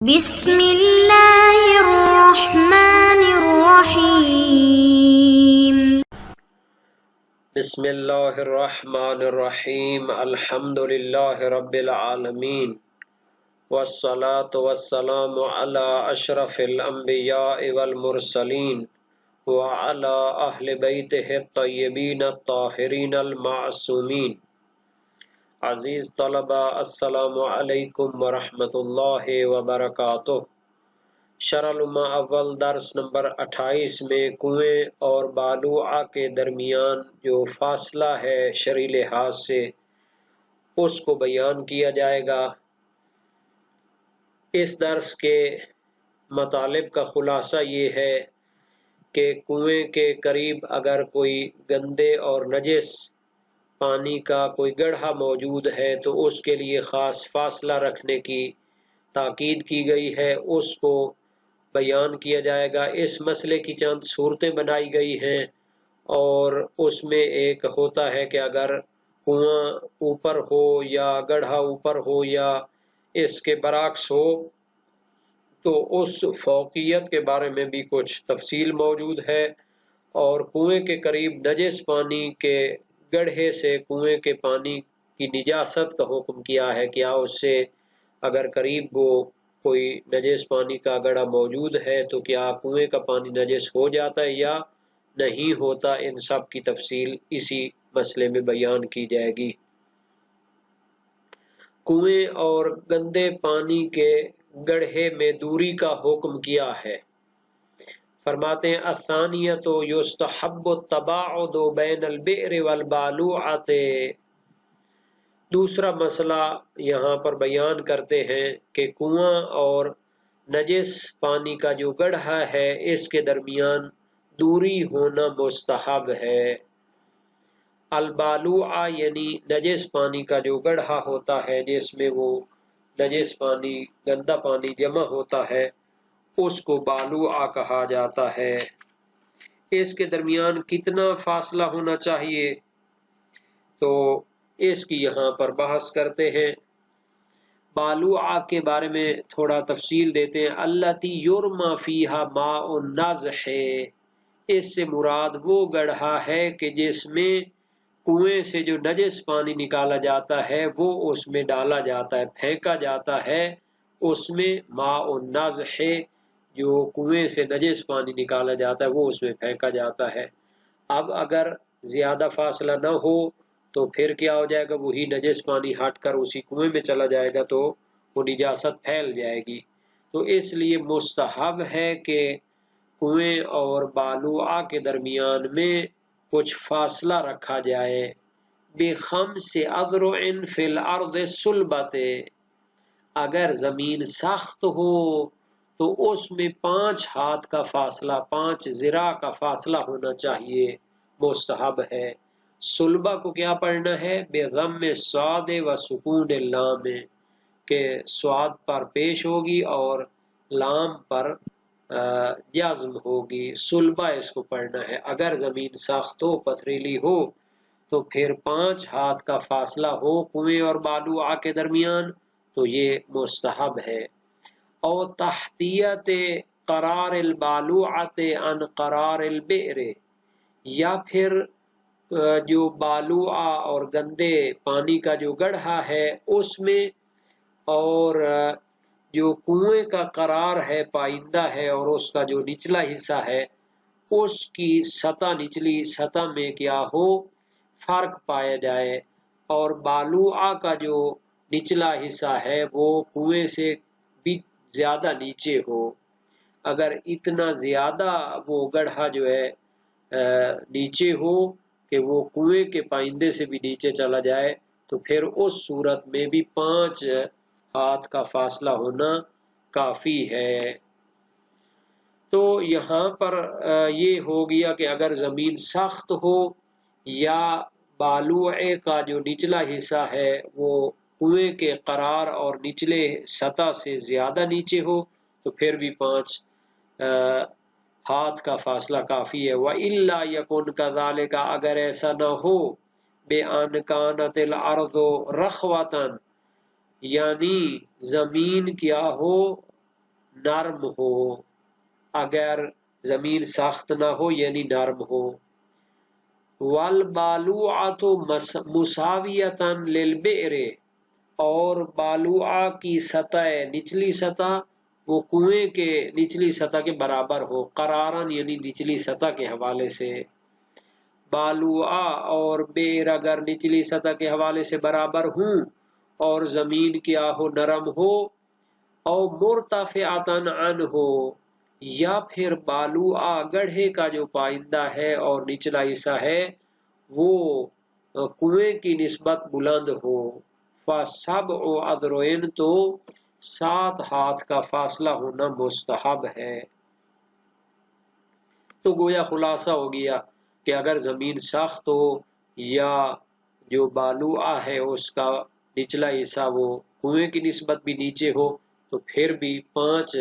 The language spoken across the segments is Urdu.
بسم اللہ الرحمن الرحیم بسم اللہ الرحمن الرحیم الحمد للہ رب العالمین والصلاة والسلام علی اشرف الانبیاء والمرسلین وعلی اہل بیتہ الطیبین الطاہرین المعصومین۔ عزیز طلبہ، السلام علیکم ورحمۃ اللہ وبرکاتہ۔ شرح الامہ اول درس نمبر 28 میں کنویں اور بالوعہ کے درمیان جو فاصلہ ہے شرعی لحاظ سے اس کو بیان کیا جائے گا۔ اس درس کے مطالب کا خلاصہ یہ ہے کہ کنویں کے قریب اگر کوئی گندے اور نجس پانی کا کوئی گڑھا موجود ہے تو اس کے لیے خاص فاصلہ رکھنے کی تاکید کی گئی ہے، اس کو بیان کیا جائے گا۔ اس مسئلے کی چند صورتیں بنائی گئی ہیں اور اس میں ایک ہوتا ہے کہ اگر کنواں اوپر ہو یا گڑھا اوپر ہو یا اس کے برعکس ہو تو اس فوقیت کے بارے میں بھی کچھ تفصیل موجود ہے، اور کنویں کے قریب نجس پانی کے گڑھے سے کنویں کے پانی کی نجاست کا حکم کیا ہے۔ کیا اس سے اگر قریب وہ کوئی نجس پانی کا گڑھا موجود ہے تو کیا کنویں کا پانی نجس ہو جاتا ہے یا نہیں ہوتا، ان سب کی تفصیل اسی مسئلے میں بیان کی جائے گی۔ کنویں اور گندے پانی کے گڑھے میں دوری کا حکم کیا ہے۔ فرماتے ہیں الثانیۃ یستحب التباعد بین البئر والبالوعۃ۔ دوسرا مسئلہ یہاں پر بیان کرتے ہیں کہ کنواں اور نجس پانی کا جو گڑھا ہے اس کے درمیان دوری ہونا مستحب ہے۔ البالوعہ یعنی نجس پانی کا جو گڑھا ہوتا ہے جس میں وہ نجس پانی گندا پانی جمع ہوتا ہے اس کو بالوعہ کہا جاتا ہے۔ اس کے درمیان کتنا فاصلہ ہونا چاہیے تو اس کی یہاں پر بحث کرتے ہیں۔ بالوعہ کے بارے میں تھوڑا تفصیل دیتے ہیں۔ التی یرمی فیہا ماء النضح، اس سے مراد وہ گڑھا ہے کہ جس میں کنویں سے جو نجس پانی نکالا جاتا ہے وہ اس میں ڈالا جاتا ہے، پھینکا جاتا ہے، اس میں ماء النضح جو کنویں سے نجس پانی نکالا جاتا ہے وہ اس میں پھینکا جاتا ہے۔ اب اگر زیادہ فاصلہ نہ ہو تو پھر کیا ہو جائے گا، وہی نجس پانی ہٹ کر اسی کنویں میں چلا جائے گا تو وہ نجاست پھیل جائے گی۔ تو اس لیے مستحب ہے کہ کنویں اور بالوعہ کے درمیان میں کچھ فاصلہ رکھا جائے۔ بخمس اذرع فی الارض صلبۃ، اگر زمین سخت ہو تو اس میں 5 ہاتھ کا فاصلہ، 5 ذراع کا فاصلہ ہونا چاہیے، مستحب ہے۔ صلبہ کو کیا پڑھنا ہے؟ بضم الصاد و سکون اللام، کہ صاد پر پیش ہوگی اور لام پر جزم ہوگی، صلبہ اس کو پڑھنا ہے۔ اگر زمین سخت ہو، پتھریلی ہو تو پھر 5 ہاتھ کا فاصلہ ہو کنویں اور بالوعہ کے درمیان تو یہ مستحب ہے۔ او تحتیت قرار البالوعۃ عن قرار البئر، یا پھر جو بالوعہ اور گندے پانی کا جو گڑھا ہے اس میں اور جو کنویں کا قرار ہے پائندہ ہے اور اس کا جو نچلا حصہ ہے اس کی سطح، نچلی سطح میں کیا ہو، فرق پایا جائے، اور بالوعہ کا جو نچلا حصہ ہے وہ کنویں سے بھی زیادہ نیچے ہو۔ اگر اتنا زیادہ وہ گڑھا جو ہے نیچے ہو کہ وہ کنویں کے پائندے سے بھی نیچے چلا جائے تو پھر اس صورت میں بھی 5 ہاتھ کا فاصلہ ہونا کافی ہے۔ تو یہاں پر یہ ہو گیا کہ اگر زمین سخت ہو یا بالوعے کا جو نچلا حصہ ہے وہ کنویں کے قرار اور نچلے سطح سے زیادہ نیچے ہو تو پھر بھی 5 ہاتھ کا فاصلہ کافی ہے۔ وَإِلَّا يَكُنْ كَذَلِكَ، اگر ایسا نہ ہو، بِأَنْ كَانَتِ الْأَرْضُ رَخْوَةً، یعنی زمین کیا ہو نرم ہو، اگر زمین سخت نہ ہو یعنی نرم ہو۔ والبالوعۃ مساویۃ للبئر، اور بالوعہ کی سطح، نچلی سطح وہ کنویں کے نچلی سطح کے برابر ہو، قرارن یعنی نچلی سطح کے حوالے سے۔ بالوعہ اور بئر اگر نچلی سطح کے حوالے سے برابر ہوں اور زمین کیا ہو، نرم ہو، او مرتفعۃ عنہ، یا پھر بالوعہ گڑھے کا جو پائندہ ہے اور نچلا حصہ ہے وہ کنویں کی نسبت بلند ہو، فَسَبْعُ أَذْرُعٍ، تو 7 ہاتھ کا فاصلہ ہونا مستحب ہے۔ تو گویا خلاصہ ہو گیا کہ اگر زمین سخت ہو یا جو بالوعہ ہے اس کا نچلا حصہ وہ کنویں کی نسبت بھی نیچے ہو تو پھر بھی 5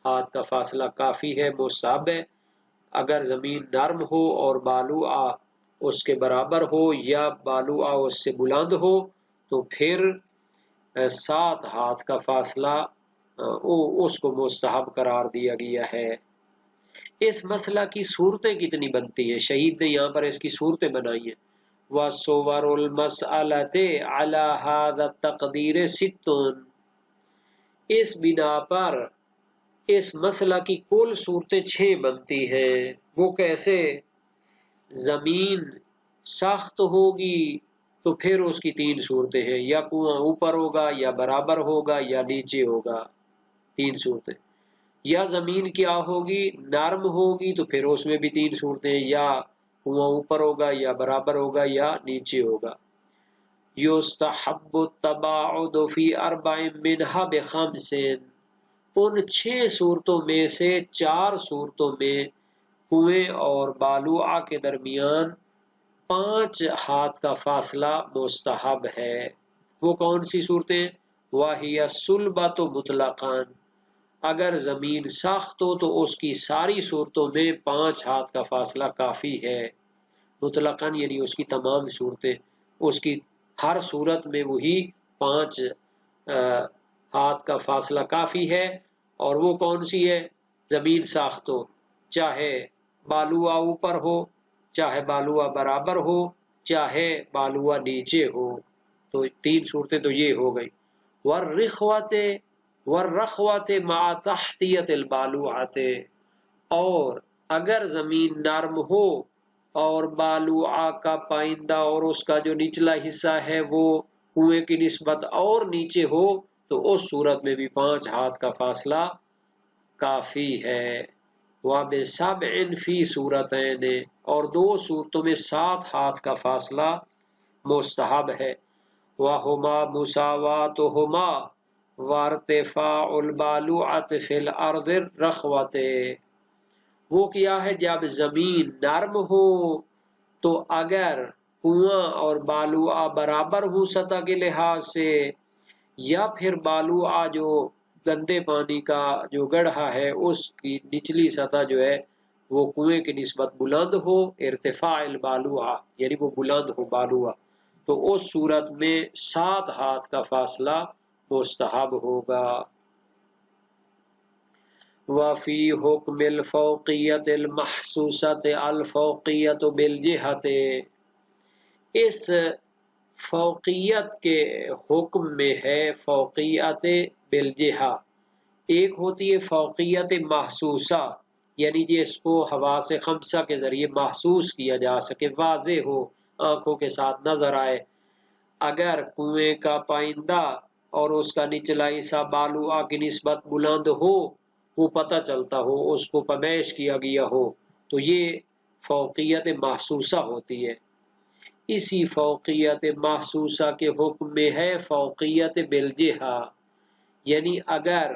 ہاتھ کا فاصلہ کافی ہے، مستحب ہے۔ اگر زمین نرم ہو اور بالوعہ اس کے برابر ہو یا بالوعہ اس سے بلند ہو تو پھر 7 ہاتھ کا فاصلہ اس کو مستحب قرار دیا گیا ہے۔ اس مسئلہ کی صورتیں کتنی بنتی ہیں؟ شہید نے یہاں پر اس کی صورتیں بنائی ہیں۔ وَصُوَرُ الْمَسْأَلَةِ عَلَى هَذَا التَّقْدِيرِ 6، اس بنا پر اس مسئلہ کی کل صورتیں 6 بنتی ہیں۔ وہ کیسے؟ زمین سخت ہوگی تو پھر اس کی 3 صورتیں ہیں، یا کنواں اوپر ہوگا یا برابر ہوگا یا نیچے ہوگا، 3 صورتیں۔ یا زمین کیا ہوگی؟ نرم ہوگی تو پھر اس میں بھی 3 صورتیں، یا کنواں اوپر ہوگا یا برابر ہوگا یا نیچے ہوگا۔ یستحب التباعد فی 4 منها ب5، ان 6 صورتوں میں سے 4 صورتوں میں کنویں اور بالوعہ کے درمیان 5 ہاتھ کا فاصلہ مستحب ہے۔ وہ کون سی صورتیں؟ وَهِيَ الصُّلْبَةُ مُطْلَقًا، اگر زمین سخت ہو تو اس کی ساری صورتوں میں 5 ہاتھ کا فاصلہ کافی ہے، مطلقاً یعنی اس کی تمام صورتیں، اس کی ہر صورت میں وہی 5 ہاتھ کا فاصلہ کافی ہے۔ اور وہ کون سی ہے؟ زمین سخت ہو، چاہے بالوعہ اوپر ہو، چاہے بالوعہ برابر ہو، چاہے بالوعہ نیچے ہو، تو 3 صورتیں تو یہ ہو گئی۔ والرخوۃ مع تحتیۃ البالوعۃ، اور اگر زمین نرم ہو اور بالوعہ کا پائندہ اور اس کا جو نچلا حصہ ہے وہ کنویں کی نسبت اور نیچے ہو تو اس صورت میں بھی 5 ہاتھ کا فاصلہ کافی ہے۔ وَبِسَبْعٍ فِي صُورَتَيْنِ، اور 2 صورتوں میں 7 ہاتھ کا فاصلہ مستحب ہے۔ وَهُمَا مُسَاوَاتُهُمَا وَارْتِفَاعُ الْبَالُوعَةِ فِي الْأَرْضِ الرَّخْوَةِ، وہ کیا ہے؟ جب زمین نرم ہو تو اگر کنواں اور بالوعہ برابر ہو سطح کے لحاظ سے، یا پھر بالوعہ جو گندے پانی کا جو گڑھا ہے اس کی نچلی سطح جو ہے وہ کنویں کی نسبت بلند ہو، ارتفاع البالوعہ یعنی وہ بلند ہو بالوعہ، تو اس صورت میں 7 ہاتھ کا فاصلہ مستحب ہوگا۔ وفی حکم الفوقیت المحسوسۃ الفوقیت بالجہت، اس فوقیت کے حکم میں ہے فوقیت بالجہہ، ایک ہوتی ہے فوقیت محسوسہ یعنی جس کو حواس خمسہ کے ذریعے محسوس کیا جا سکے، واضح ہو، آنکھوں کے ساتھ نظر آئے۔ اگر کنویں کا پائندہ اور اس کا نچلا حصہ بالوعہ کی نسبت بلند ہو، وہ پتہ چلتا ہو، اس کو پیمائش کیا گیا ہو، تو یہ فوقیت محسوسہ ہوتی ہے۔ اسی فوقیت محسوسہ کے حکم میں ہے فوقیت بالجہہ، یعنی اگر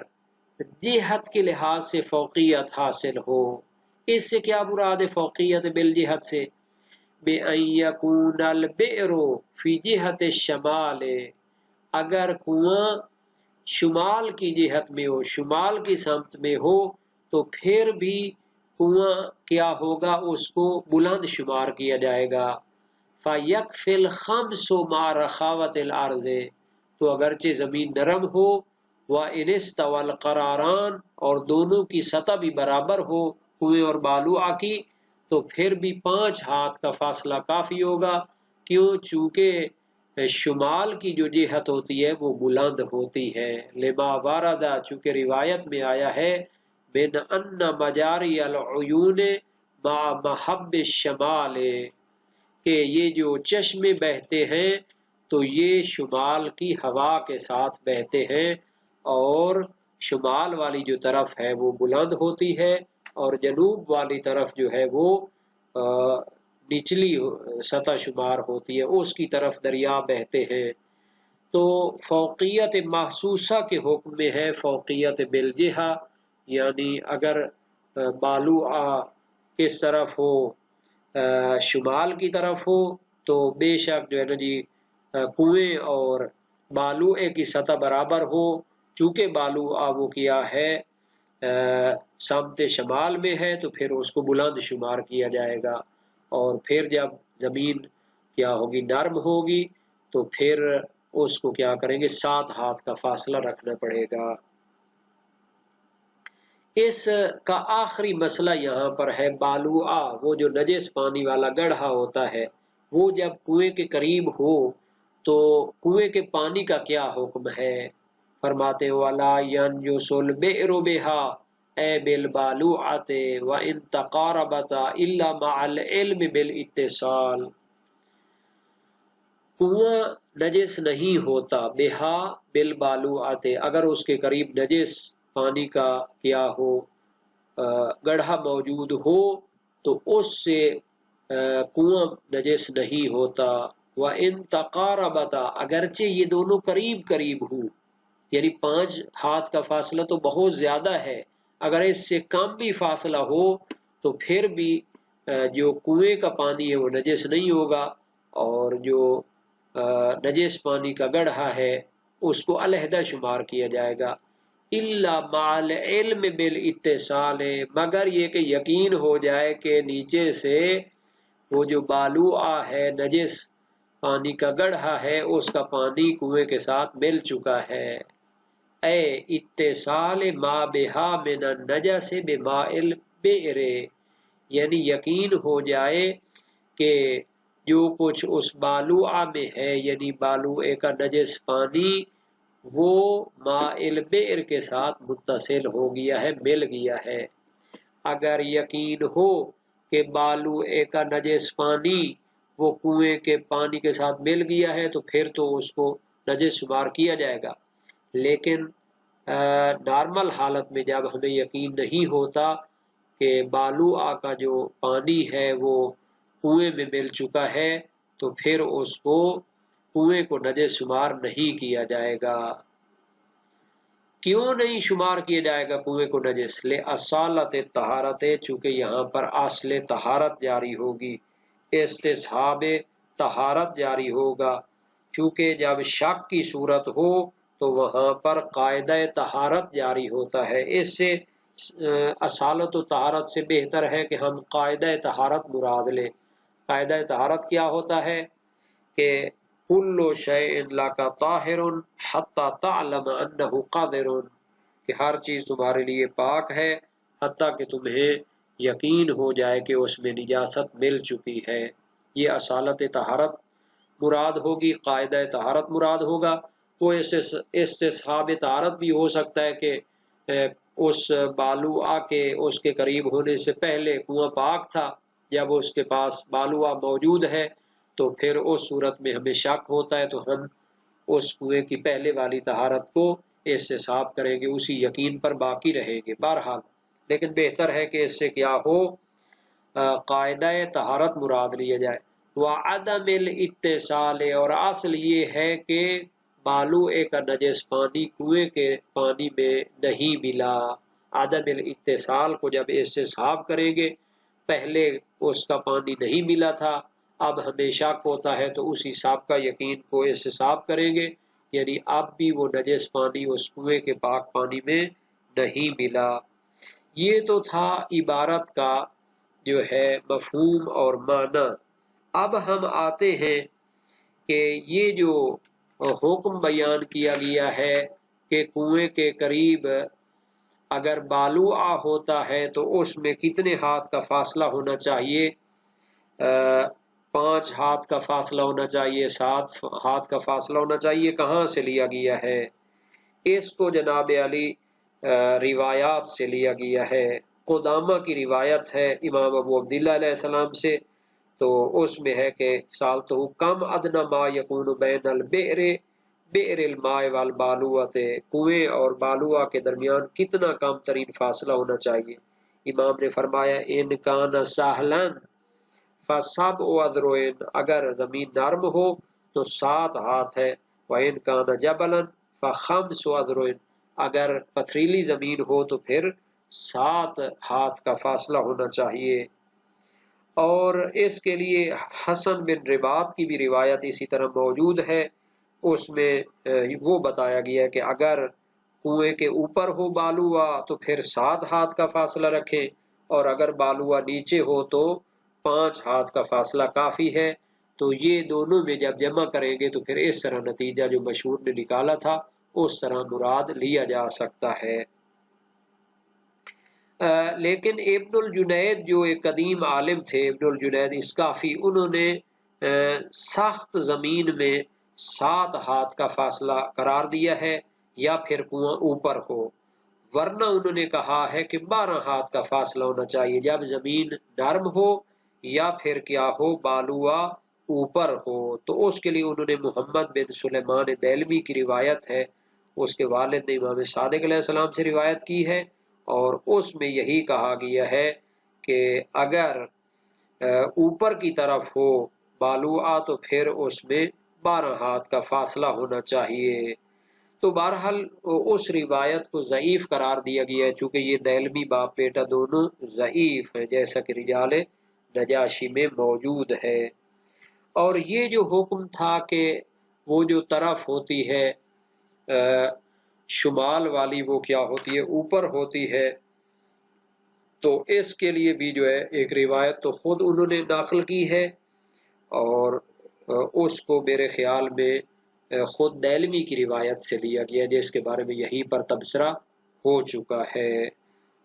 جہت کے لحاظ سے فوقیت حاصل ہو۔ اس سے کیا مراد ہے فوقیت بالجہت سے؟ بِأَن يَكُونَ الْبِئْرُ فِي جِهَةِ الشَّمَالِ، اگر کنواں شمال کی جہت میں ہو، شمال کی سمت میں ہو تو پھر بھی کنواں کیا ہوگا؟ اس کو بلند شمار کیا جائے گا۔ فَيَكْفِي الْخَمْسُ مَعَ رَخَاوَةِ الْأَرْضِ، تو اگرچہ زمین نرم ہو وَإِنِ اسْتَوَى الْقَرَارَانِ، اور دونوں کی سطح بھی برابر ہو کنویں اور بالوعہ کی، تو پھر بھی 5 ہاتھ کا فاصلہ کافی ہوگا، کیوں؟ چونکہ شمال کی جو جہت ہوتی ہے وہ بلند ہوتی ہے، لما واردہ، چونکہ روایت میں آیا ہے، بن ان مجاری العیون مع محب الشمال، کہ یہ جو چشمے بہتے ہیں تو یہ شمال کی ہوا کے ساتھ بہتے ہیں، اور شمال والی جو طرف ہے وہ بلند ہوتی ہے، اور جنوب والی طرف جو ہے وہ نچلی سطح شمار ہوتی ہے، اس کی طرف دریا بہتے ہیں۔ تو فوقیت محسوسہ کے حکم میں ہے فوقیت بالجہہ، یعنی اگر بالوعہ کس طرف ہو، شمال کی طرف ہو، تو بے شک جو ہے نا جی کنویں اور بالوعے کی سطح برابر ہو، چونکہ بالوعہ وہ کیا ہے سمت شمال میں ہے، تو پھر اس کو بلند شمار کیا جائے گا، اور پھر جب زمین کیا ہوگی، نرم ہوگی، تو پھر اس کو کیا کریں گے، 7 ہاتھ کا فاصلہ رکھنا پڑے گا۔ اس کا آخری مسئلہ یہاں پر ہے بالوعہ، وہ جو نجس پانی والا گڑھا ہوتا ہے، وہ جب کنویں کے قریب ہو تو کنویں کے پانی کا کیا حکم ہے؟ فرماتے وَلَا يَنْجُسُ الْبِئْرُ بِهَا اَيْ بِالْبَالُوعَةِ وَإِنْ تَقَارَبَتَا إِلَّا مَعَ الْعِلْمِ بِالْاِتِّصَالِ، کنواں نجس نہیں ہوتا، بہا بالبالوعۃ، اگر اس کے قریب نجس پانی کا کیا ہو، گڑھا موجود ہو، تو اس سے کنواں نجس نہیں ہوتا۔ وَإِن تَقَارَبَتَا، اگرچہ یہ دونوں قریب قریب ہوں، یعنی 5 ہاتھ کا فاصلہ تو بہت زیادہ ہے، اگر اس سے کم بھی فاصلہ ہو تو پھر بھی جو کنویں کا پانی ہے وہ نجس نہیں ہوگا، اور جو نجس پانی کا گڑھا ہے اس کو علیحدہ شمار کیا جائے گا۔ الا مع العلم بالاتصال، مگر یہ کہ یقین ہو جائے کہ نیچے سے وہ جو بالوعہ ہے، نجس پانی کا گڑھا ہے، اس کا پانی کنویں کے ساتھ مل چکا ہے۔ اے اتصال ما بہا من النجس بماء البئر، یعنی یقین ہو جائے کہ جو کچھ اس بالوعہ میں ہے، یعنی بالوعے کا نجس پانی، وہ ماء البئر کے ساتھ متصل ہو گیا ہے، مل گیا ہے۔ اگر یقین ہو کہ بالوعے کا نجس پانی وہ کنویں کے پانی کے ساتھ مل گیا ہے تو پھر تو اس کو نجس شمار کیا جائے گا، لیکن نارمل حالت میں جب ہمیں یقین نہیں ہوتا کہ بالوعہ کا جو پانی ہے وہ کنویں میں مل چکا ہے، تو پھر اس کو کنویں کو نجس شمار نہیں کیا جائے گا۔ کیوں نہیں شمار کیا جائے گا کنویں کو نجس؟ لِأَصَالَةِ الطَّہَارَةِ، چونکہ یہاں پر اصل طہارت جاری ہوگی، استصحاب طہارت جاری ہوگا، چونکہ جب شک کی صورت ہو تو وہاں پر قاعدہ طہارت جاری ہوتا ہے۔ اس سے اصالت و طہارت سے بہتر ہے کہ ہم قاعدہ طہارت مراد لیں۔ قاعدہ طہارت کیا ہوتا ہے کہ کل شیء لک طاہر حتی تعلم انہ قادر، کہ ہر چیز تمہارے لیے پاک ہے حتیٰ کہ تمہیں یقین ہو جائے کہ اس میں نجاست مل چکی ہے۔ یہ اصالت طہارت مراد ہوگی، قاعدہ طہارت مراد ہوگا۔ وہ استصحاب طہارت بھی ہو سکتا ہے کہ اس بالوعہ کے اس کے قریب ہونے سے پہلے کنواں پاک تھا، جب اس کے پاس بالوعہ موجود ہے تو پھر اس صورت میں ہمیں شک ہوتا ہے تو ہم اس کنویں کی پہلے والی طہارت کو استصحاب کریں گے، اسی یقین پر باقی رہیں گے۔ بہرحال لیکن بہتر ہے کہ اس سے کیا ہو، قاعدہ طہارت مراد لیا جائے۔ وعدم الاتصال، اور اصل یہ ہے کہ بالوعے کا نجس پانی کنویں کے پانی میں نہیں ملا۔ عدم الاتصال کو جب استصحاب کریں گے، پہلے اس کا پانی نہیں ملا تھا، اب ہمیں شک ہوتا ہے تو اسی سابقہ یقین کو استصحاب کریں گے، یعنی اب بھی وہ نجس پانی اس کنویں کے پاک پانی میں نہیں ملا۔ یہ تو تھا عبارت کا جو ہے مفہوم اور معنی۔ اب ہم آتے ہیں کہ یہ جو حکم بیان کیا گیا ہے کہ کنویں کے قریب اگر بالوعہ ہوتا ہے تو اس میں کتنے ہاتھ کا فاصلہ ہونا چاہیے؟ 5 ہاتھ کا فاصلہ ہونا چاہیے، 7 ہاتھ کا فاصلہ ہونا چاہیے۔ کہاں سے لیا گیا ہے؟ اس کو جناب علی روایات سے لیا گیا ہے۔ قدامہ کی روایت ہے امام ابو عبداللہ علیہ السلام سے، تو اس میں ہے کہ سالتہ کم ادنا ما یکون بین البئر بئر الماء والبالوۃ، کنویں اور بالوہ کے درمیان کتنا کم ترین فاصلہ ہونا چاہیے؟ امام نے فرمایا ان کان سہلن فسبع اذرع، اگر زمین نرم ہو تو 7 ہاتھ ہے، وان کان جبلا فخمس اذرع، اگر پتھریلی زمین ہو تو پھر 7 ہاتھ کا فاصلہ ہونا چاہیے۔ اور اس کے لیے حسن بن رباط کی بھی روایت اسی طرح موجود ہے، اس میں وہ بتایا گیا ہے کہ اگر کنویں کے اوپر ہو بالوہ تو پھر 7 ہاتھ کا فاصلہ رکھیں، اور اگر بالوہ نیچے ہو تو 5 ہاتھ کا فاصلہ کافی ہے۔ تو یہ دونوں میں جب جمع کریں گے تو پھر اس طرح نتیجہ جو مشہور نے نکالا تھا اس طرح مراد لیا جا سکتا ہے۔ لیکن ابن الجنید جو ایک قدیم عالم تھے، ابن الجنید اسکافی، انہوں نے سخت زمین میں 7 ہاتھ کا فاصلہ قرار دیا ہے یا پھر کنواں اوپر ہو، ورنہ انہوں نے کہا ہے کہ 12 ہاتھ کا فاصلہ ہونا چاہیے جب زمین نرم ہو یا پھر کیا ہو بالوہ اوپر ہو۔ تو اس کے لیے انہوں نے محمد بن سلیمان دیلمی کی روایت ہے، اس کے والد نے امام صادق علیہ السلام سے روایت کی ہے، اور اس میں یہی کہا گیا ہے کہ اگر اوپر کی طرف ہو بالوعہ تو پھر اس میں 12 ہاتھ کا فاصلہ ہونا چاہیے۔ تو بہرحال اس روایت کو ضعیف قرار دیا گیا ہے، چونکہ یہ دیلمی باپ بیٹا دونوں ضعیف ہیں، جیسا کہ رجال نجاشی میں موجود ہے۔ اور یہ جو حکم تھا کہ وہ جو طرف ہوتی ہے شمال والی وہ کیا ہوتی ہے؟ اوپر ہوتی ہے، تو اس کے لیے بھی جو ہے ایک روایت تو خود انہوں نے نقل کی ہے، اور اس کو میرے خیال میں خود دیلمی کی روایت سے لیا گیا جس کے بارے میں یہیں پر تبصرہ ہو چکا ہے۔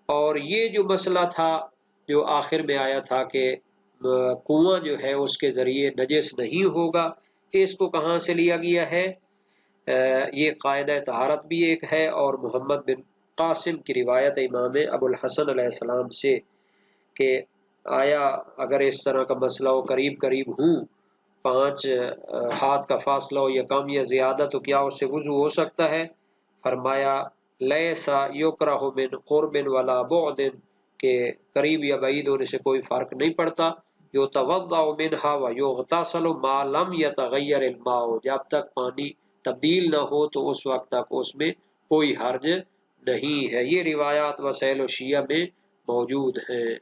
اور یہ جو مسئلہ تھا جو آخر میں آیا تھا کہ کنواں جو ہے اس کے ذریعے نجس نہیں ہوگا، اس کو کہاں سے لیا گیا ہے؟ یہ قاعدہ طہارت بھی ایک ہے، اور محمد بن قاسم کی روایت امام ابو الحسن علیہ السلام سے کہ آیا اگر اس طرح کا مسئلہ ہو، قریب قریب ہوں، 5 ہاتھ کا فاصلہ ہو یا کم یا زیادہ، تو کیا اس سے وضو ہو سکتا ہے؟ فرمایا لیسا یکرہ من قرب ولا بعد، کہ قریب یا بعید ہونے سے کوئی فرق نہیں پڑتا، یتوضأ منها ویغتسل ما لم یتغیر الماء، جب تک پانی تبدیل نہ ہو تو اس وقت تک اس میں کوئی حرج نہیں ہے۔ یہ روایات وسائل و شیعہ میں موجود ہیں۔